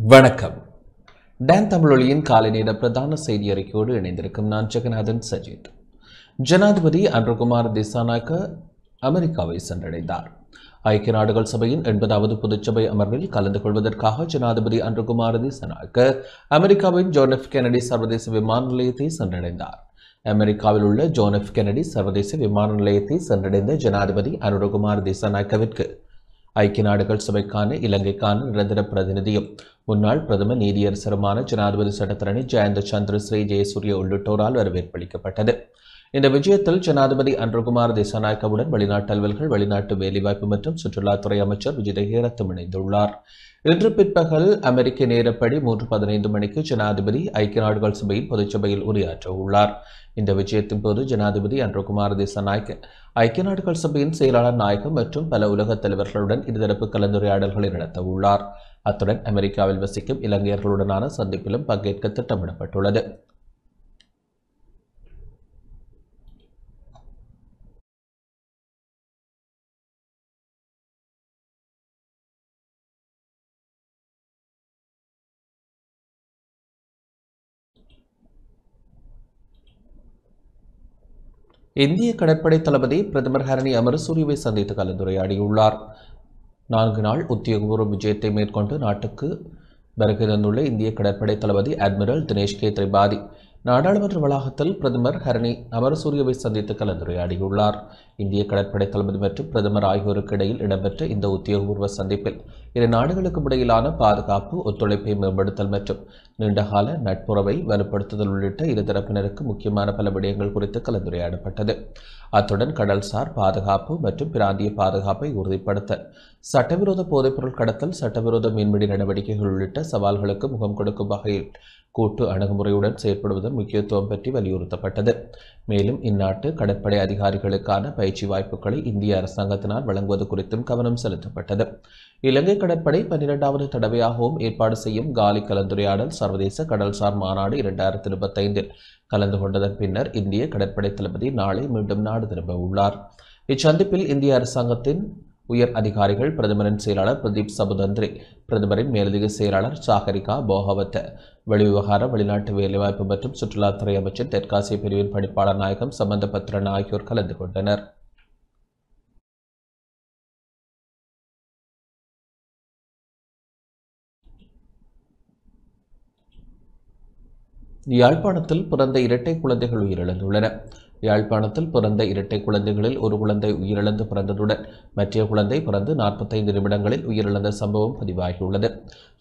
வணக்கம். டான் தமிழொலியின் காலை நேர பிரதான செய்தி அறிக்கையோடு இணைந்திருக்கும் நான் ஜெகநாதன் சஜித். ஜனாதிபதி அன்ருகுமார் திசாநாயக்க அமெரிக்காவை சென்றடைந்தார். ஐக்கிய நாடுகள் சபையின் 80வது பொதுச்சபை அமர்வில் கலந்து கொள்வதற்காக ஜனாதிபதி அன்ருகுமார் திசாநாயக்க அமெரிக்காவின் ஜான் எஃப் கென்னடி சர்வதேச விமான நிலையத்தை சென்றடைந்தார். அமெரிக்காவில் உள்ள ஜான் எஃப் கென்னடி சர்வதேச விமான நிலையத்தை சென்றடைந்த ஜனாதிபதி அன்ருகுமார் திசாநாயக்கவிற்கு ஐக்கிய நாடுகள் சபைக்கான இலங்கைக்கான நிரந்தர பிரதிநிதியும் முன்னாள் பிரதம நீதியரசருமான ஜனாதிபதி சட்டத்தரணி ஜெயந்த சந்திர ஸ்ரீ ஜெயசூரிய உள்ளிட்டோரால் வரவேற்பளிக்கப்பட்டது. இந்த விஜயத்தில் ஜனாதிபதி அன்ருகுமார் திசாநாயக்கவுடன் வெளிநாட்டு அலுவல்கள், வெளிநாட்டு வேலைவாய்ப்பு மற்றும் சுற்றுலாத்துறை அமைச்சர் விஜித ஹேரத்தும் இணைந்துள்ளார். இன்று பிற்பகல் அமெரிக்க நேரப்படி 3:15 மணிக்கு ஜனாதிபதி ஐக்கிய நாடுகள் சபையின் பொதுச்சபையில் உரையாற்ற உள்ளார். இந்த விஜயத்தின் போது ஜனாதிபதி அன்ருகுமார் திசாநாயக்க ஐக்கிய நாடுகள் சபையின் செயலாளர் நாயகம் மற்றும் பல உலக தலைவர்களுடன் இருதரப்பு கலந்துரையாடல்களை நடத்த உள்ளார். அத்துடன் அமெரிக்காவில் வசிக்கும் இலங்கையர்களுடனான சந்திப்பிலும் பங்கேற்க திட்டமிடப்பட்டுள்ளது. இந்திய கடற்படை தளபதி பிரதமர் ஹரணி அமரசூரியவை சந்தித்து கலந்துரையாடியுள்ளார். 4 நாள் உத்தியோகபூர்வ விஜயத்தை மேற்கொண்டு நாட்டுக்கு வருகை தந்துள்ள இந்திய கடற்படை தளபதி அட்மிரல் தினேஷ் கே திரிபாதி நாடாளுமன்ற வளாகத்தில் பிரதமர் ஹரணி அமரசூரியவை சந்தித்து கலந்துரையாடியுள்ளார். இந்திய கடற்படை தளபதி மற்றும் பிரதமர் ஆகியோருக்கு இடையில் இடம்பெற்ற இந்த உத்தியோகபூர்வ சந்திப்பில் இரு நாடுகளுக்கும் இடையிலான பாதுகாப்பு ஒத்துழைப்பை மேம்படுத்தல் மற்றும் நீண்டகால நட்புறவை வலுப்படுத்துதல் உள்ளிட்ட இருதரப்பினருக்கு முக்கியமான பல விடயங்கள் குறித்து கலந்துரையாடப்பட்டது. அத்துடன் கடல்சார் பாதுகாப்பு மற்றும் பிராந்திய பாதுகாப்பை உறுதிப்படுத்த சட்டவிரோத போதைப்பொருள் கடத்தல், சட்டவிரோத மீன்பிடி நடவடிக்கைகள் உள்ளிட்ட சவால்களுக்கு முகம் கொடுக்கும் வகையில் கூட்டு அணுகுமுறையுடன் செயற்படுவதன் முக்கியத்துவம் பற்றி வலியுறுத்தப்பட்டது. மேலும் இந்நாட்டு கடற்படை அதிகாரிகளுக்கான பயிற்சி வாய்ப்புகளை இந்திய அரசாங்கத்தினால் வழங்குவது குறித்தும் கவனம் செலுத்தப்பட்டது. இலங்கை கடற்படை 12வது தடவையாகவும் ஏற்பாடு செய்யும் காலி கலந்துரையாடல் சர்வதேச கடல்சார் மாநாடு 2025 கலந்து கொண்டதன் பின்னர் இந்திய கடற்படை தளபதி நாளை மீண்டும் நாடு திரும்ப உள்ளார். இச்சந்திப்பில் இந்திய அரசாங்கத்தின் உயர் அதிகாரிகள், பிரதமரின் செயலாளர் பிரதீப் சபுதந்திரி, பிரதமரின் மேலதிக செயலாளர் சாகரிகா போகவத்த, வெளிவிவகார, வெளிநாட்டு வேலைவாய்ப்பு மற்றும் சுற்றுலாத்துறை அமைச்சர், தெற்காசிய பிரிவின் பணிப்பாளர் நாயகம் சம்பந்த பத்ரன் ஆகியோர் கலந்து கொண்டனர். யாழ்ப்பாணத்தில் பிறந்த இரட்டை குழந்தைகள் உயிரிழந்துள்ளன. யாழ்ப்பாணத்தில் பிறந்த இரட்டை குழந்தைகளில் ஒரு குழந்தை உயிரிழந்து பிறந்ததுடன் மற்ற குழந்தை பிறந்து 45 நிமிடங்களில் உயிரிழந்த சம்பவம் பதிவாகியுள்ளது.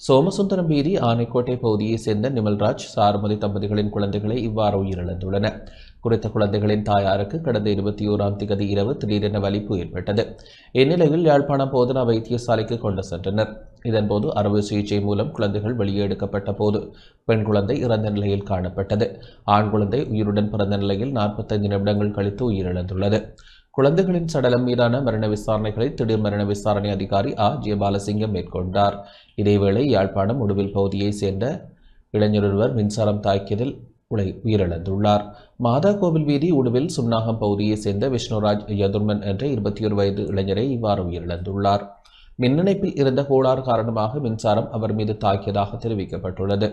சோமசுந்தரம் வீதி ஆனைக்கோட்டை பகுதியைச் சேர்ந்த நிமல்ராஜ், சாருமதி தம்பதிகளின் குழந்தைகளை இவ்வாறு உயிரிழந்துள்ளன. குறித்த குழந்தைகளின் தாயாருக்கு கடந்த 21ஆம் திகதி இரவு திடீரென வலிப்பு ஏற்பட்டது. இந்நிலையில் யாழ்ப்பாணம் போதனா வைத்தியசாலைக்கு கொண்டு சென்றனர். இதன்போது அறுவை சிகிச்சை மூலம் குழந்தைகள் வெளியே எடுக்கப்பட்ட போது பெண் குழந்தை இறந்த நிலையில் காணப்பட்டது. ஆண் குழந்தை உயிருடன் பிறந்த நிலையில் 45 நிமிடங்கள் கழித்து உயிரிழந்துள்ளது. குழந்தைகளின் சடலம் மீதான மரண விசாரணைகளை திடீர் மரண விசாரணை அதிகாரி ஜெயபாலசிங்கம் மேற்கொண்டார். இதேவேளை யாழ்ப்பாணம் உடுவில் பகுதியைச் சேர்ந்த இளைஞரொருவர் மின்சாரம் தாக்கியதில் உயிரிழந்துள்ளார். மாதா கோவில் வீதி உடுவில் சுன்னாகம் பகுதியைச் சேர்ந்த விஷ்ணுராஜ் யதுர்மன் என்ற 21 வயது இளைஞரை இவ்வாறு உயிரிழந்துள்ளார். மின் இணைப்பில் இருந்த கோளாறு காரணமாக மின்சாரம் அவர் மீது தாக்கியதாக தெரிவிக்கப்பட்டுள்ளது.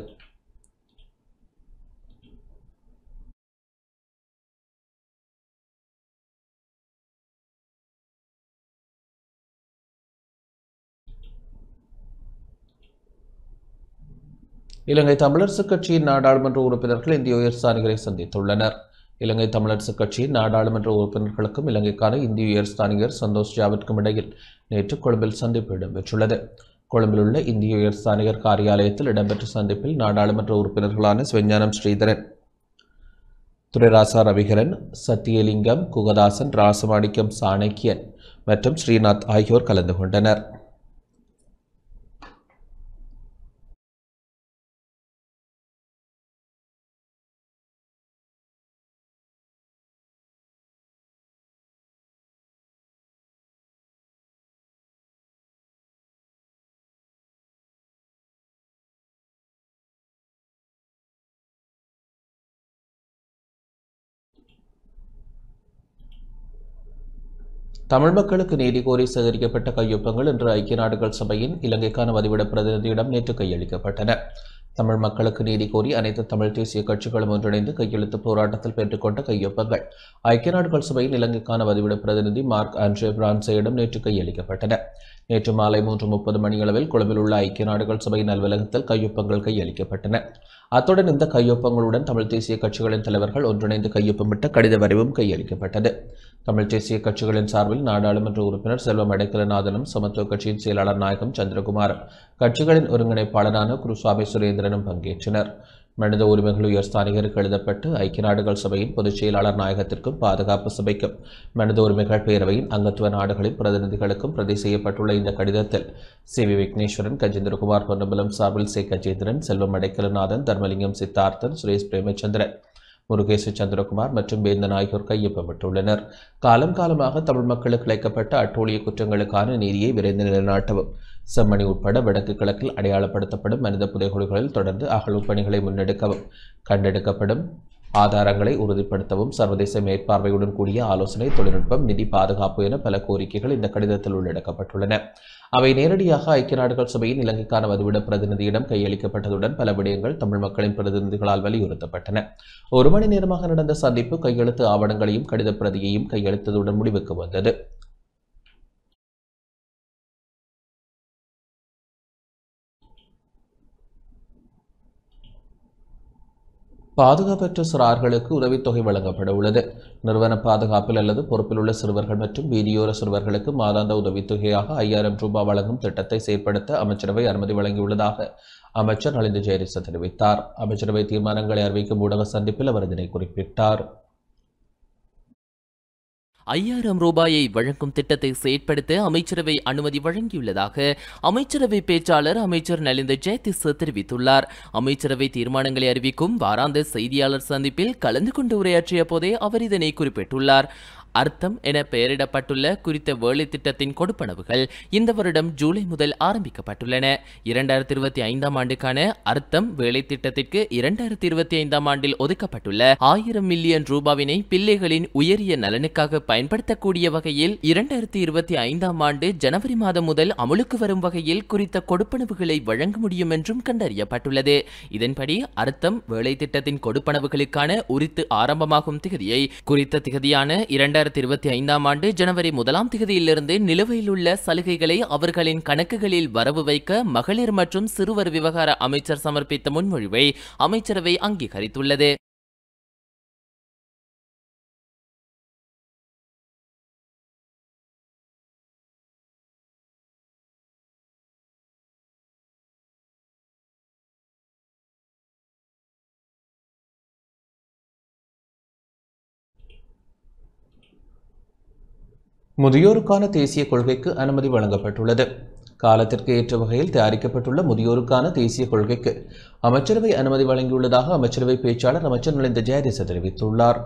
இலங்கை தமிழரசுக் கட்சியின் நாடாளுமன்ற உறுப்பினர்கள் இந்திய உயர்ஸ்தானிகரை சந்தித்துள்ளனர். இலங்கை தமிழரசுக் கட்சியின் நாடாளுமன்ற உறுப்பினர்களுக்கும் இலங்கைக்கான இந்திய உயர்ஸ்தானிகர் சந்தோஷ் ஜாவிற்கும் இடையில் நேற்று கொழும்பில் சந்திப்பு இடம்பெற்றுள்ளது. கொழும்பில் உள்ள இந்திய உயர்ஸ்தானிகர் காரியாலயத்தில் இடம்பெற்ற சந்திப்பில் நாடாளுமன்ற உறுப்பினர்களான சிவஞானம் ஸ்ரீதரன், துரைராசா ரவிகரன், சத்தியலிங்கம், குகதாசன், ராசமாணிக்கம் சாணக்கியன் மற்றும் ஸ்ரீநாத் ஆகியோர் கலந்து கொண்டனர். தமிழ் மக்களுக்கு நீதி கோரி சேகரிக்கப்பட்ட கையொப்பங்கள் இன்று ஐக்கிய நாடுகள் சபையின் இலங்கைக்கான வதிவிட பிரதிநிதியிடம் நேற்று கையளிக்கப்பட்டன. தமிழ் மக்களுக்கு நீதி கோரி அனைத்து தமிழ் தேசிய கட்சிகளும் ஒன்றிணைந்து கையெழுத்து போராட்டத்தில் பெற்றுக்கொண்ட கையொப்பங்கள் ஐக்கிய நாடுகள் சபையின் இலங்கைக்கான வதிவிட பிரதிநிதி மார்க் ஆண்ட்ரே பிரான்சேயிடம் நேற்று கையளிக்கப்பட்டன. நேற்று மாலை 3:30 மணியளவில் கொழும்பில் உள்ள ஐக்கிய நாடுகள் சபையின் அலுவலகத்தில் கையொப்பங்கள் கையளிக்கப்பட்டன. அத்துடன் இந்த கையொப்பங்களுடன் தமிழ் தேசிய கட்சிகளின் தலைவர்கள் ஒன்றிணைந்து கையொப்பமிட்ட கடித வரைவும் கையளிக்கப்பட்டது. தமிழ் தேசிய கட்சிகளின் சார்பில் நாடாளுமன்ற உறுப்பினர் செல்வம் அடைக்கலநாதனும், சமத்துவ கட்சியின் செயலாளர் நாயகம் சந்திரகுமாரும், கட்சிகளின் ஒருங்கிணைப்பாளரான குருசுவாமி சுரேந்திரனும் பங்கேற்றனர். மனித உரிமைகள் உயர்ஸ்தானிகருக்கு எழுதப்பட்டு ஐக்கிய நாடுகள் சபையின் பொதுச் செயலாளர் நாயகத்திற்கும், பாதுகாப்பு சபைக்கும், மனித உரிமைகள் பேரவையின் அங்கத்துவ நாடுகளின் பிரதிநிதிகளுக்கும் பிரதி செய்யப்பட்டுள்ள இந்த கடிதத்தில் சி.வி. விக்னேஸ்வரன், கஜேந்திரகுமார் பொன்னம்பலம் சார்பில் சே. கஜேந்திரன், செல்வம் அடைக்கலநாதன், தர்மலிங்கம் சித்தார்த்தன், சுரேஷ் பிரேமச்சந்திரன், முருகேசு சந்திரகுமார் மற்றும் வேந்தன் ஆகியோர் கையொப்பமிட்டுள்ளனர். காலமாக தமிழ் மக்களுக்கு இழைக்கப்பட்ட அட்டூழிய குற்றங்களுக்கான நீதியை விரைந்து நிலைநாட்டவும், செம்மணி உட்பட வடக்கு கிழக்கில் அடையாளப்படுத்தப்படும் மனித புதைகுழிகளில் தொடர்ந்து அகழ்வு பணிகளை முன்னெடுக்கவும், கண்டெடுக்கப்படும் ஆதாரங்களை உறுதிப்படுத்தவும் சர்வதேச மேற்பார்வையுடன் கூடிய ஆலோசனை, தொழில்நுட்பம், நிதி, பாதுகாப்பு என பல கோரிக்கைகள் இந்த கடிதத்தில் உள்ளடக்கப்பட்டுள்ளன. அவை நேரடியாக ஐக்கிய நாடுகள் சபையின் இலங்கைக்கான வதிவிட பிரதிநிதியிடம் கையளிக்கப்பட்டதுடன் பல விடயங்கள் தமிழ் மக்களின் பிரதிநிதிகளால் வலியுறுத்தப்பட்டன. 1 மணி நேரமாக நடந்த சந்திப்பு கையெழுத்து ஆவணங்களையும் கடித பிரதியையும் கையளித்ததுடன் முடிவுக்கு வந்தது. பாதுகாப்பற்ற சிறார்களுக்கு உதவித்தொகை வழங்கப்பட உள்ளது. நிறுவன பாதுகாப்பில் அல்லது பொறுப்பில் உள்ள சிறுவர்கள் மற்றும் வீதியோர சிறுவர்களுக்கு மாதாந்த உதவித்தொகையாக 5000 ரூபாய் வழங்கும் திட்டத்தை செயற்படுத்த அமைச்சரவை அனுமதி வழங்கியுள்ளதாக அமைச்சர் நலிந்த ஜெயதிச தெரிவித்தார். அமைச்சரவை தீர்மானங்களை அறிவிக்கும் ஊடக சந்திப்பில் அவர் இதனை குறிப்பிட்டார். 5000 ரூபாயை வழங்கும் திட்டத்தை செயற்படுத்த அமைச்சரவை அனுமதி வழங்கியுள்ளதாக அமைச்சரவை பேச்சாளர் அமைச்சர் நலிந்த ஜெயதிச தெரிவித்துள்ளார். அமைச்சரவை தீர்மானங்களை அறிவிக்கும் வாராந்த செய்தியாளர் சந்திப்பில் கலந்து கொண்டு உரையாற்றிய போதே அவர் இதனை குறிப்பிட்டுள்ளார். அர்த்தம் என பெயரிடப்பட்டுள்ள குறித்த வேலை திட்டத்தின் கொடுப்பனவுகள் இந்த வருடம் ஜூலை முதல் ஆரம்பிக்கப்பட்டுள்ளன. 2025ஆம் ஆண்டுக்கான அர்த்தம் வேலை திட்டத்திற்கு 2025ஆம் ஆண்டில் ஒதுக்கப்பட்டுள்ள 1000 மில்லியன் ரூபாவினை பிள்ளைகளின் உயரிய நலனுக்காக பயன்படுத்தக்கூடிய வகையில் 2025ஆம் ஆண்டு ஜனவரி மாதம் முதல் அமுலுக்கு வரும் வகையில் குறித்த கொடுப்பனவுகளை வழங்க முடியும் என்றும் கண்டறியப்பட்டுள்ளது. இதன்படி அர்த்தம் வேலை திட்டத்தின் கொடுப்பனவுகளுக்கான உரித்து ஆரம்பமாகும் திகதியை குறித்த திகதியான 2025ஆம் ஆண்டு ஜனவரி 1ஆம் தேதியிலிருந்து நிலுவையில் உள்ள சலுகைகளை அவர்களின் கணக்குகளில் வரவு வைக்க மகளிர் மற்றும் சிறுவர் விவகார அமைச்சர் சமர்ப்பித்த முன்மொழிவை அமைச்சரவை அங்கீகரித்துள்ளது. முதியோருக்கான தேசிய கொள்கைக்கு அனுமதி வழங்கப்பட்டுள்ளது. காலத்திற்கு ஏற்ற வகையில் தயாரிக்கப்பட்டுள்ள முதியோருக்கான தேசிய கொள்கைக்கு அமைச்சரவை அனுமதி வழங்கியுள்ளதாக அமைச்சரவை பேச்சாளர் அமைச்சர் நலிந்த ஜெயதிச தெரிவித்துள்ளார்.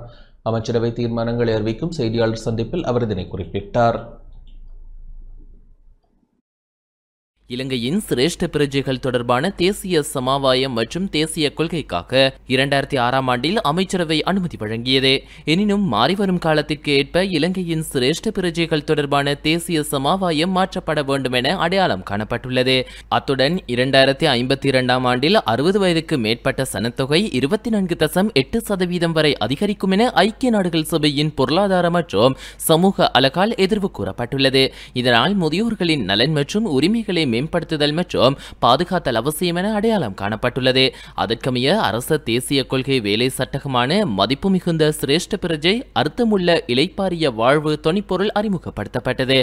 அமைச்சரவை தீர்மானங்களை அறிவிக்கும் செய்தியாளர் சந்திப்பில் அவர் இதனை குறிப்பிட்டார். இலங்கையின் சிரேஷ்ட பிரஜைகள் தொடர்பான தேசிய சமவாயம் மற்றும் தேசிய கொள்கைக்காக 2006ஆம் ஆண்டில் அமைச்சரவை அனுமதி வழங்கியது. எனினும் மாறிவரும் காலத்திற்கு ஏற்ப இலங்கையின் சிரேஷ்ட பிரஜைகள் தொடர்பான தேசிய சமவாயம் மாற்றப்பட வேண்டும் என அடையாளம் காணப்பட்டுள்ளது. அத்துடன் 2052ஆம் ஆண்டில் 60 வயதுக்கு மேற்பட்ட சனத்தொகை 24.8% வரை அதிகரிக்கும் என ஐக்கிய நாடுகள் சபையின் பொருளாதார மற்றும் சமூக அலகால் எதிர்வு கூறப்பட்டுள்ளது. இதனால் முதியோர்களின் நலன் மற்றும் உரிமைகளை மேம்படுத்துதல் மற்றும் பாதுகாத்தல் அவசியம் என அடையாளம் காணப்பட்டுள்ளது. அதற்கமைய அரச தேசிய கொள்கை வேலை சட்டகமான மதிப்பு மிகுந்த சிரேஷ்ட பிரஜை அர்த்தமுள்ள இளைப்பாரிய வாழ்வு தொனிப்பொருள் அறிமுகப்படுத்தப்பட்டது.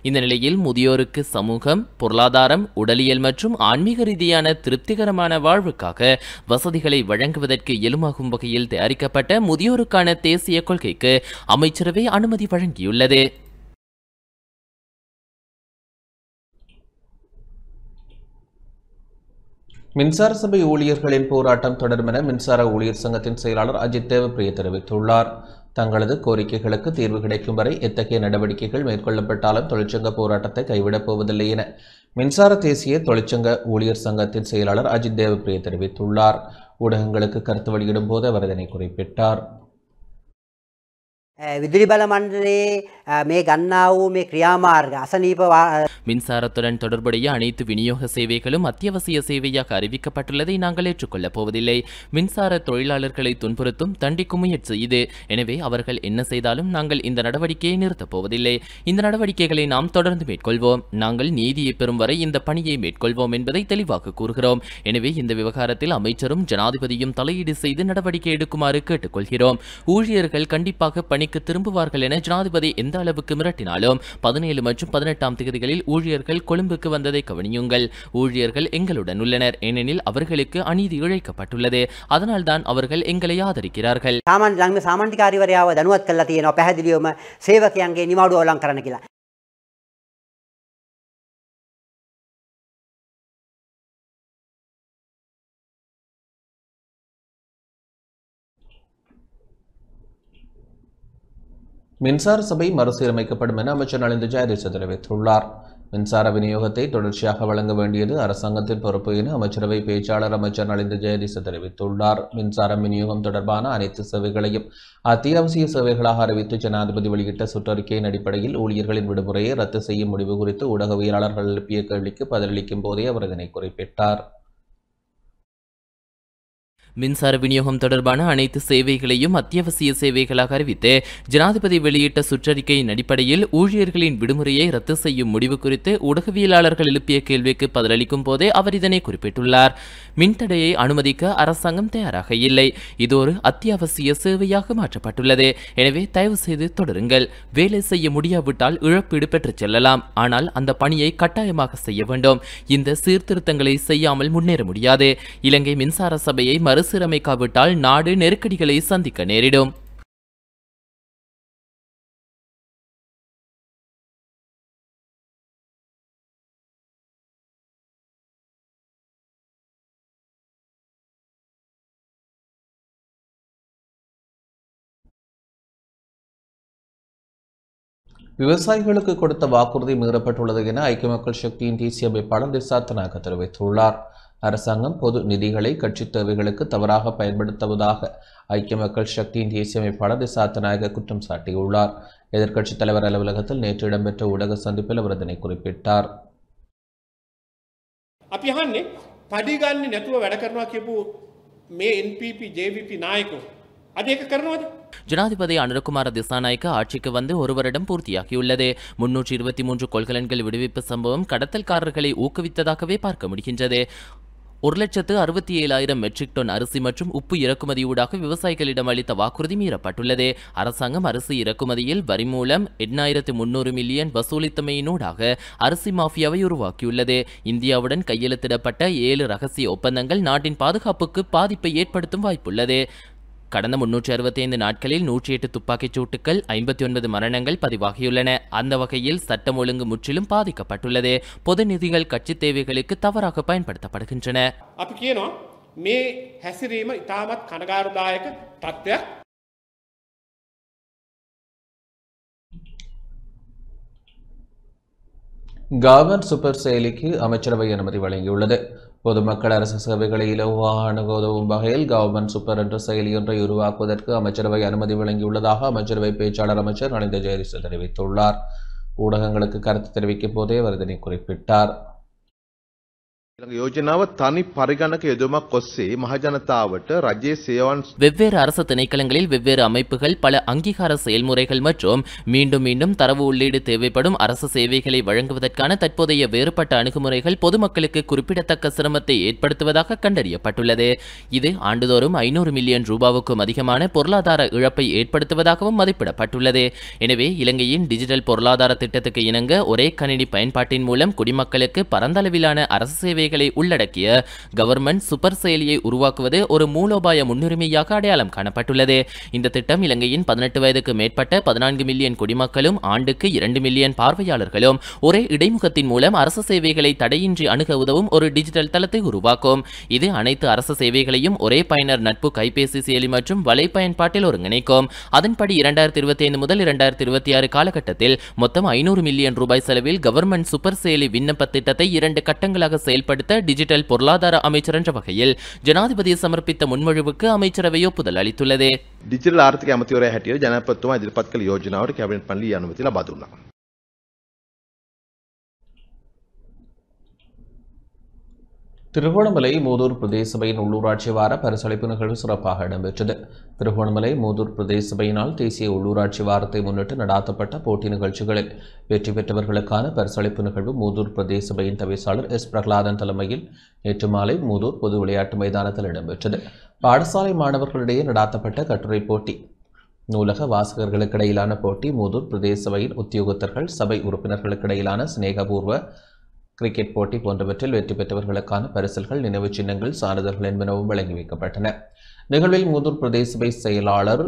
இந்த நிலையில் முதியோருக்கு சமூகம், பொருளாதாரம், உடலியல் மற்றும் ஆன்மீக ரீதியான திருப்திகரமான வாழ்வுக்காக வசதிகளை வழங்குவதற்கு இயலுமாகும் வகையில் தயாரிக்கப்பட்ட முதியோருக்கான தேசிய கொள்கைக்கு அமைச்சரவை அனுமதி வழங்கியுள்ளது. மின்சார சபை ஊழியர்களின் போராட்டம் தொடரும் என மின்சார ஊழியர் சங்கத்தின் செயலாளர் அஜித் தேவப்பிரிய தெரிவித்துள்ளார். தங்களது கோரிக்கைகளுக்கு தீர்வு கிடைக்கும் வரை எத்தகைய நடவடிக்கைகள் மேற்கொள்ளப்பட்டாலும் தொழிற்சங்க போராட்டத்தை கைவிடப் போவதில்லை என மின்சார தேசிய தொழிற்சங்க ஊழியர் சங்கத்தின் செயலாளர் அஜித் தேவப்பிரிய தெரிவித்துள்ளார். ஊடகங்களுக்கு கருத்து வெளியிடும் போது அவர் இதனை குறிப்பிட்டார். විදුලි බල මණ්ඩලයේ මේ ගන්නා වූ මේ ක්‍රියාමාර්ග අසනීප மின்சாரத்துடன் தொடர்புடைய அனைத்து விநியோக சேவைகளும் அத்தியாவசிய சேவையாக அறிவிக்கப்பட்டுள்ளதை நாங்கள் ஏற்றுக்கொள்ளப் போவதில்லை. மின்சார தொழிலாளர்களை துன்புறுத்தும் தண்டிக்கும் முயற்சி இது. எனவே அவர்கள் என்ன செய்தாலும் நாங்கள் இந்த நடவடிக்கையை நிறுத்தப் போவதில்லை. இந்த நடவடிக்கைகளை நாம் தொடர்ந்து மேற்கொள்வோம். நாங்கள் நீதியை பெறும் வரை இந்த பணியை மேற்கொள்வோம் என்பதை தெளிவாக கூறுகிறோம். எனவே இந்த விவகாரத்தில் அமைச்சரும் ஜனாதிபதியும் தலையீடு செய்து நடவடிக்கை எடுக்குமாறு கேட்டுக்கொள்கிறோம். ஊழியர்கள் கண்டிப்பாக பணிக்கு திரும்புவார்கள் என ஜனாதிபதி எந்த அளவுக்கு மிரட்டினாலும் 17 மற்றும் 18ஆம் தேதிகளில் ஊழியர்கள் கொழும்புக்கு வந்ததை கவனியுங்கள். ஊழியர்கள் எங்களுடன் உள்ளனர், ஏனெனில் அவர்களுக்கு அநீதி இழைக்கப்பட்டுள்ளது. அதனால்தான் அவர்கள் எங்களை ஆதரிக்கிறார்கள். සාමාන්‍යකාරීවරයාව දැනුවත් කරලා තියෙනවා පැහැදිලිවම සේවකයන්ගේ නිවාඩුව අවලං කරන්න කියලා. மின்சார சபை மறுசீரமைக்கப்படும் என அமைச்சர் நலிந்த ஜெயதீச தெரிவித்துள்ளார். மின்சார விநியோகத்தை தொடர்ச்சியாக வழங்க வேண்டியது அரசாங்கத்தின் பொறுப்பு என அமைச்சரவை பேச்சாளர் அமைச்சர் நலிந்த ஜெயதீச தெரிவித்துள்ளார். மின்சார விநியோகம் தொடர்பான அனைத்து சேவைகளையும் அத்தியாவசிய சேவைகளாக அறிவித்து ஜனாதிபதி வெளியிட்ட சுற்றறிக்கையின் அடிப்படையில் ஊழியர்களின் விடுமுறையை ரத்து செய்யும் முடிவு குறித்து ஊடகவியலாளர்கள் எழுப்பிய கேள்விக்கு பதிலளிக்கும் போதே அவர் இதனை குறிப்பிட்டார். மின்சார விநியோகம் தொடர்பான அனைத்து சேவைகளையும் அத்தியாவசிய சேவைகளாக அறிவித்து ஜனாதிபதி வெளியிட்ட சுற்றறிக்கையின் அடிப்படையில் ஊழியர்களின் விடுமுறையை ரத்து செய்யும் முடிவு குறித்து ஊடகவியலாளர்கள் எழுப்பிய கேள்விக்கு பதிலளிக்கும் போதே அவர் இதனை குறிப்பிட்டுள்ளார். மின்தடையை அனுமதிக்க அரசாங்கம் தயாராக இல்லை. இது ஒரு அத்தியாவசிய சேவையாக மாற்றப்பட்டுள்ளது. எனவே தயவு செய்து தொடருங்கள். வேலை செய்ய முடியாவிட்டால் இழப்பீடு பெற்றுச் செல்லலாம். ஆனால் அந்த பணியை கட்டாயமாக செய்ய வேண்டும். இந்த சீர்திருத்தங்களை செய்யாமல் முன்னேற முடியாது. இலங்கை மின்சார சபையை மறுசீரமைக்காவிட்டால் நாடு நெருக்கடிகளை சந்திக்க நேரிடும். விவசாயிகளுக்கு கொடுத்த வாக்குறுதி மீறப்பட்டுள்ளது என ஐக்கிய மக்கள் சக்தியின் தேசிய அமைப்பாளர் திசாத்தனாக தெரிவித்துள்ளார். அரசாங்கம் பொது நிதிகளை கட்சி தேவைகளுக்கு தவறாக பயன்படுத்துவதாக ஐக்கிய மக்கள் சக்தியின் தேசிய அமைப்பாளர் திசாத்தநாயக குற்றம் சாட்டியுள்ளார். எதிர்க்கட்சித் தலைவர் அலுவலகத்தில் நேற்று இடம்பெற்ற ஊடக சந்திப்பில் அவர் இதனை குறிப்பிட்டார். අපි අහන්නේ පඩි ගන්න නැතුව වැඩ කරනවා කියපු මේ NPP JVP நாயකෝ අද ඒක කරනවද? ஜனாதிபதி அனுரகுமார திசாநாயக்க ஆட்சிக்கு வந்து ஒரு வருடம் பூர்த்தியாகியுள்ளது. 323 கொள்கலன்கள் விடுவிப்பு சம்பவம் கடத்தல்காரர்களை ஊக்குவித்ததாகவே பார்க்க முடிகின்றது. 1,67,000 மெட்ரிக் டன் அரிசி மற்றும் உப்பு இறக்குமதியூடாக விவசாயிகளிடம் அளித்த வாக்குறுதி மீறப்பட்டுள்ளது. அரசாங்கம் அரிசி இறக்குமதியில் வரி மூலம் 8,300 மில்லியன் வசூலித்தமையினூடாக அரிசி மாஃபியாவை உருவாக்கியுள்ளது. இந்தியாவுடன் கையெழுத்திடப்பட்ட 7 ரகசிய ஒப்பந்தங்கள் நாட்டின் பாதுகாப்புக்கு பாதிப்பை ஏற்படுத்தும் வாய்ப்புள்ளது. கடந்த 365 நாட்களில் 108 துப்பாக்கிச் சூட்டுகள், 59 மரணங்கள் பதிவாகியுள்ளன. அந்த வகையில் சட்டம் ஒழுங்கு முற்றிலும் பாதிக்கப்பட்டுள்ளது. பொது நிதிகள் கட்சி தேவைகளுக்கு தவறாக பயன்படுத்தப்படுகின்றன. අපි කියනවා මේ හැසිරීම ඉතාමත් කනගාටුදායක තත්ත්වයක්. கவர்மெண்ட் சூப்பர் செயலிக்கு அமைச்சரவை அனுமதி வழங்கியுள்ளது. பொதுமக்கள் அரசு சேவைகளை இலகுவாக அணுக உதவும் வகையில் கவர்மெண்ட் சூப்பர் என்ற செயலி ஒன்றை உருவாக்குவதற்கு அமைச்சரவை அனுமதி வழங்கியுள்ளதாக அமைச்சரவை பேச்சாளர் அமைச்சர் நலிந்த ஜெயதீச தெரிவித்துள்ளார். ஊடகங்களுக்கு கருத்து தெரிவிக்கும் போதே அவர் இதனை குறிப்பிட்டார். යෝජනාව තනි පරිගණක යෙදුමක් ඔස්සේ මහජනතාවට රජයේ සේවන් வெவ்வேறு அரசு திணைக்களங்களில் வெவ்வேறு அமைப்புகள் பல அங்கீகார செயல்முறைகள் மற்றும் மீண்டும் மீண்டும் தரவு உள்ளீடு தேவைப்படும் அரசு சேவைகளை வழங்குவதற்கான தற்போதைய வேறுபட்ட அணுகுமுறைகள் பொதுமக்களுக்கு குறிப்பிடத்தக்க சிரமத்தை ஏற்படுத்துவதாக கண்டறியப்பட்டுள்ளது. இது ஆண்டுதோறும் 500 மில்லியன் ரூபாவுக்கும் அதிகமான பொருளாதார இழப்பை ஏற்படுத்துவதாகவும் மதிப்பிடப்பட்டுள்ளது. எனவே இலங்கையின் டிஜிட்டல் பொருளாதார திட்டத்துக்கு இணங்க ஒரே கணினி பயன்பாட்டின் மூலம் குடிமக்களுக்கு பரந்தளவிலான அரசு சேவைகளை உள்ளடக்கிய கவர்மெண்ட் சூப்பர் செயலியை உருவாக்குவது ஒரு மூலோபாய முன்னுரிமையாக அடையாளம் காணப்பட்டுள்ளது. இந்த திட்டம் இலங்கையின் 18 வயதுக்கு மேற்பட்ட 14 மில்லியன் குடிமக்களும் ஆண்டுக்கு 2 மில்லியன் பார்வையாளர்களும் ஒரே இடைமுகத்தின் மூலம் அரசு சேவைகளை தடையின்றி அணுக உதவும் ஒரு டிஜிட்டல் தளத்தை உருவாக்கும். இது அனைத்து அரசு சேவைகளையும் ஒரே பயனர் நட்பு கைபேசி செயலி மற்றும் வலை பயன்பாட்டில் ஒருங்கிணைக்கும். அதன்படி 2025 முதல் 2026 காலகட்டத்தில் மொத்தம் 500 மில்லியன் ரூபாய் செலவில் கவர்மெண்ட் சூப்பர் செயலி விண்ணப்ப திட்டத்தை 2 கட்டங்களாக செயல்படுத்த நடைமுறைப்படுத்த டிஜிட்டல் பொருளாதார அமைச்சர் என்ற வகையில் ஜனாதிபதி சமர்ப்பித்த முன்மொழிவுக்கு அமைச்சரவை ஒப்புதல் අලිතුලදේ. ඩිජිටල් ආර්ථික ඇමතිවරයා හැටියට ජනාධිපතිතුමා ඉදිරිපත් කළ යෝජනාවට කැබිනට් මණ්ඩලයේ අනුමැතිය ලබා දුන්නා. திருகோணமலை மூதூர் பிரதேச சபையின் உள்ளூராட்சி வார பரிசளிப்பு நிகழ்வு சிறப்பாக இடம்பெற்றது. திருகோணமலை மூதூர் பிரதேச சபையினால் தேசிய உள்ளூராட்சி வாரத்தை முன்னிட்டு நடாத்தப்பட்ட போட்டி நிகழ்ச்சிகளில் வெற்றி பெற்றவர்களுக்கான பரிசளிப்பு நிகழ்வு மூதூர் பிரதேச சபையின் தவிசாளர் எஸ் பிரகலாதன் தலைமையில் நேற்று மாலை மூதூர் பொது விளையாட்டு மைதானத்தில் இடம்பெற்றது. பாடசாலை மாணவர்களிடையே நடாத்தப்பட்ட கட்டுரை போட்டி, நூலக வாசகர்களுக்கிடையிலான போட்டி, மூதூர் பிரதேச சபையின் உத்தியோகத்தர்கள், சபை உறுப்பினர்களுக்கிடையிலான சிநேகபூர்வ கிரிக்கெட் போட்டி போன்றவற்றில் வெற்றி பெற்றவர்களுக்கான பரிசல்கள், நினைவுச் சின்னங்கள், சான்றிதழ்கள் என்பனவும் வழங்கி வைக்கப்பட்டன. நிகழ்வில் மூதூர் பிரதேச சபை செயலாளர்,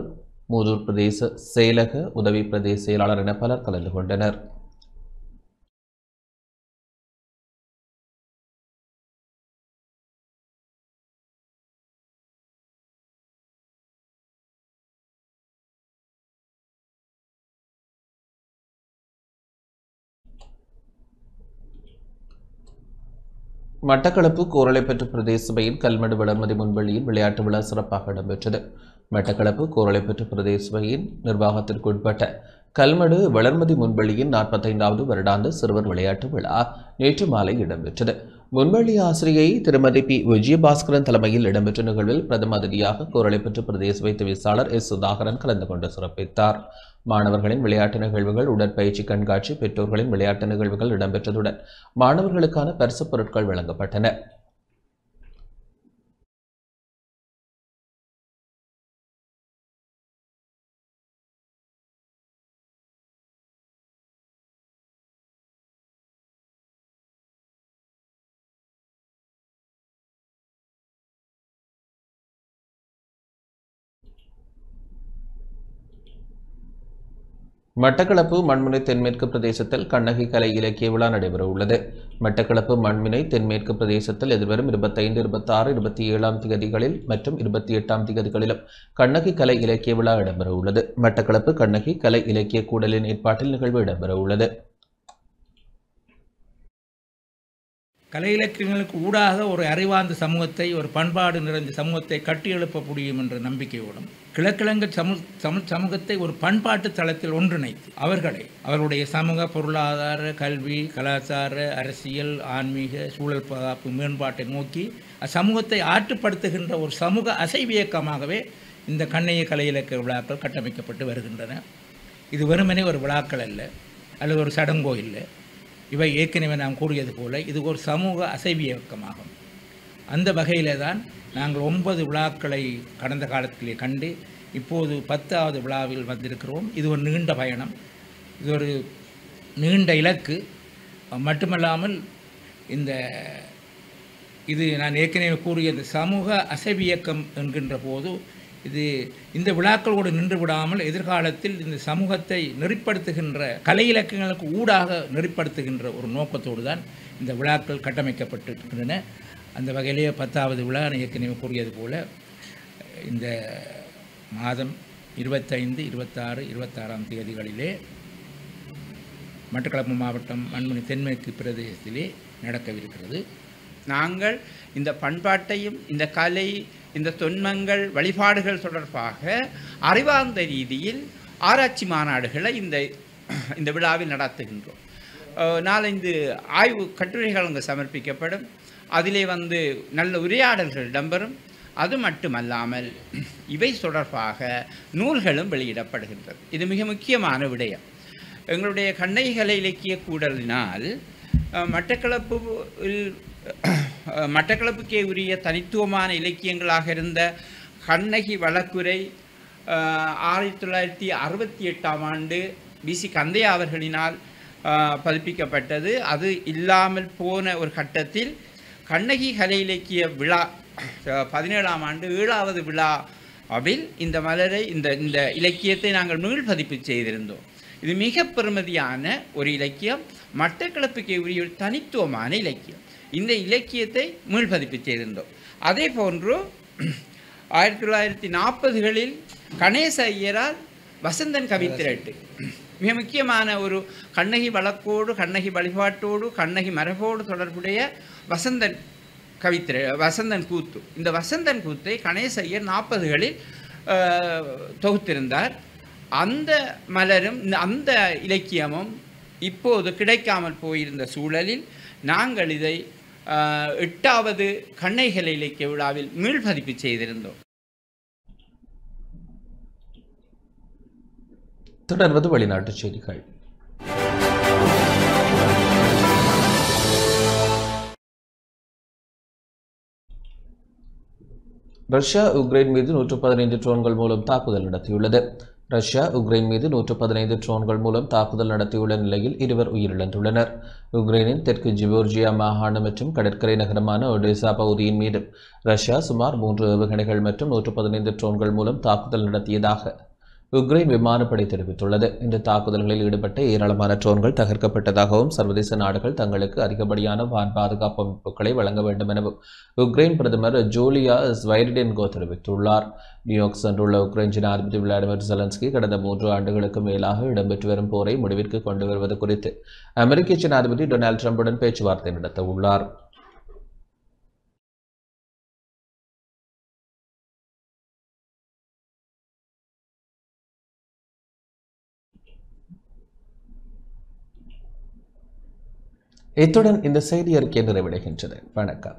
மூதூர் பிரதேச செயலக உதவி பிரதேச செயலாளர் என பலர் கலந்து கொண்டனர். மட்டக்களப்பு கோரளைப்பற்று பிரதேச சபையின் கல்மடு வளர்மதி முன்வெளியில் விளையாட்டு விழா சிறப்பாக இடம்பெற்றது. மட்டக்களப்பு கோரளைப்பற்று பிரதேச சபையின் நிர்வாகத்திற்குட்பட்ட கல்மடு வளர்மதி முன்வெளியின் 45வது வருடாந்த சிறுவர் விளையாட்டு விழா நேற்று மாலை இடம்பெற்றது. முன்வெளி ஆசிரியை திருமதி பி விஜயபாஸ்கரன் தலைமையில் இடம்பெற்ற நிகழ்வில் பிரதம அதிதியாக கோரளைப்பற்று பிரதேச சபை தவிசாளர் எஸ் சுதாகரன் கலந்து கொண்டு சிறப்பித்தார். மாணவர்களின் விளையாட்டு நிகழ்வுகள், உடற்பயிற்சி கண்காட்சி, பெற்றோர்களின் விளையாட்டு நிகழ்வுகள் இடம்பெற்றதுடன் மாணவர்களுக்கான பரிசுப் பொருட்கள் வழங்கப்பட்டன. மட்டக்களப்பு மண்முனை தென்மேற்கு பிரதேசத்தில் கண்ணகி கலை இலக்கிய விழா நடைபெற உள்ளது. மட்டக்களப்பு மண்முனை தென்மேற்கு பிரதேசத்தில் எதிர்வரும் 25, 26, 27ஆம் திகதிகளில் மற்றும் 28ஆம் திகதிகளிலும் கண்ணகி கலை இலக்கிய விழா இடம்பெற உள்ளது. மட்டக்களப்பு கண்ணகி கலை இலக்கிய கூடலின் ஏற்பாட்டில் நிகழ்வு இடம்பெற உள்ளது. கலை இலக்கியங்களுக்கு ஊடாக ஒரு அறிவார்ந்த சமூகத்தை, ஒரு பண்பாடு நிறைந்த சமூகத்தை கட்டியெழுப்ப முடியும் என்ற நம்பிக்கையோடும் கிழக்கிழங்கு சமூகத்தை ஒரு பண்பாட்டு தளத்தில் ஒன்றிணைத்து அவர்களுடைய சமூக, பொருளாதார, கல்வி, கலாச்சார, அரசியல், ஆன்மீக, சூழல் பாதுகாப்பு மேம்பாட்டை நோக்கி அச்சமூகத்தை ஆற்றுப்படுத்துகின்ற ஒரு சமூக அசைவியக்கமாகவே இந்த கண்ணகி கலை இலக்கிய விழாக்கள் கட்டமைக்கப்பட்டு வருகின்றன. இது வெறுமனே ஒரு விழாக்கள் அல்ல, அல்லது ஒரு சடங்கோ இல்லை. இவை ஏற்கனவே நாம் கூறியது போல இது ஒரு சமூக அசைவியக்கமாகும். அந்த வகையிலே தான் நாங்கள் 9 விழாக்களை கடந்த காலத்திலே கண்டு இப்போது 10வது விழாவில் வந்திருக்கிறோம். இது ஒரு நீண்ட பயணம், இது ஒரு நீண்ட இலக்கு. மட்டுமல்லாமல் இது நான் ஏற்கனவே கூறிய இந்த சமூக அசைவியக்கம் என்கின்ற போது இந்த விழாக்களோடு நின்று விடாமல் எதிர்காலத்தில் இந்த சமூகத்தை நெறிப்படுத்துகின்ற கலை இலக்கியங்களுக்கு ஊடாக நெறிப்படுத்துகின்ற ஒரு நோக்கத்தோடு தான் இந்த விழாக்கள் கட்டமைக்கப்பட்டிருக்கின்றன. அந்த வகையிலேயே 10வது விழா ஏற்கனவே கூறியது போல இந்த மாதம் 25, 26, 26ஆம் தேதிகளிலே மட்டக்களப்பு மாவட்டம் மண்முனை தென்மேற்கு பிரதேசத்திலே நடக்கவிருக்கிறது. நாங்கள் இந்த பண்பாட்டையும் இந்த கலை, இந்த தொன்மங்கள், வழிபாடுகள் தொடர்பாக அறிவார்ந்த ரீதியில் ஆராய்ச்சி மாநாடுகளை இந்த விழாவில் நடத்துகின்றோம். 4-5 ஆய்வு கட்டுரைகள் அங்கு சமர்ப்பிக்கப்படும். அதிலே நல்ல உரையாடல்கள் இடம்பெறும். அது மட்டுமல்லாமல் இவை தொடர்பாக நூல்களும் வெளியிடப்படுகின்றது. இது மிக முக்கியமான விடயம். எங்களுடைய கண்ணகி கலை இலக்கிய கூடலினால் மட்டக்களப்புக்கே உரிய தனித்துவமான இலக்கியங்களாக இருந்த கண்ணகி வழக்குரை 1968ஆம் ஆண்டு பிசி கந்தையா அவர்களினால் பதிப்பிக்கப்பட்டது. அது இல்லாமல் போன ஒரு கட்டத்தில் கண்ணகி கலை இலக்கிய விழா 17ஆம் ஆண்டு 7வது விழாவில் இந்த மலரை இந்த இலக்கியத்தை நாங்கள் மீள்பதிப்பு செய்திருந்தோம். இது மிக பெருமதியான ஒரு இலக்கியம், மட்டக்களப்புக்கே உரிய ஒரு தனித்துவமான இலக்கியம். இந்த இலக்கியத்தை மீள்பதிப்பு செய்திருந்தோம். அதே போன்று 1940களில் கணேச ஐயரால் வசந்தன் கவித்திரட்டு மிக முக்கியமான ஒரு கண்ணகி வழக்கோடு, கண்ணகி வழிபாட்டோடு, கண்ணகி மரபோடு தொடர்புடைய வசந்தன் வசந்தன் கூத்து. இந்த வசந்தன் கூத்தை கணேசையர் 40களில் தொகுத்திருந்தார். அந்த மலரும் அந்த இலக்கியமும் இப்போது கிடைக்காமல் போயிருந்த சூழலில் நாங்கள் இதை 8வது கண்ணைகள் இலக்கிய விழாவில் மீள்பதிப்பு செய்திருந்தோம். தொடர்வது வெளிநாட்டுச் செய்திகள். ரஷ்யா உக்ரைன் மீது 115 ட்ரோன்கள் மூலம் தாக்குதல் நடத்தியுள்ளது. ரஷ்யா உக்ரைன் மீது 115 ட்ரோன்கள் மூலம் தாக்குதல் நடத்தியுள்ள நிலையில் 2 உயிரிழந்துள்ளனர். உக்ரைனின் தெற்கு ஜிவோர்ஜியா மாகாணம் மற்றும் கடற்கரை நகரமான ஒடேசா பகுதியின் மீது ரஷ்யா சுமார் 3 ஏவுகணைகள் மற்றும் 115 ட்ரோன்கள் மூலம் தாக்குதல் நடத்தியதாக உக்ரைன் விமானப்படை தெரிவித்துள்ளது. இந்த தாக்குதல்களில் ஈடுபட்ட ஏராளமான ட்ரோன்கள் தகர்க்கப்பட்டதாகவும் சர்வதேச நாடுகள் தங்களுக்கு அதிகப்படியான வான் பாதுகாப்பு அமைப்புகளை வழங்க வேண்டும் எனவும் உக்ரைன் பிரதமர் ஜூலியா ஸ்வைரிடென்கோ தெரிவித்துள்ளார். நியூயார்க் சென்றுள்ள உக்ரைன் ஜனாதிபதி விளாடிமிர் ஜெலன்ஸ்கி கடந்த 3 ஆண்டுகளுக்கு மேலாக இடம்பெற்று வரும் போரை முடிவிற்கு கொண்டு வருவது குறித்து அமெரிக்க ஜனாதிபதி டொனால்டு டிரம்புடன் பேச்சுவார்த்தை நடத்த உள்ளார். இத்துடன் இந்த செய்தி அறிக்கை நிறைவடைகின்றது. வணக்கம்.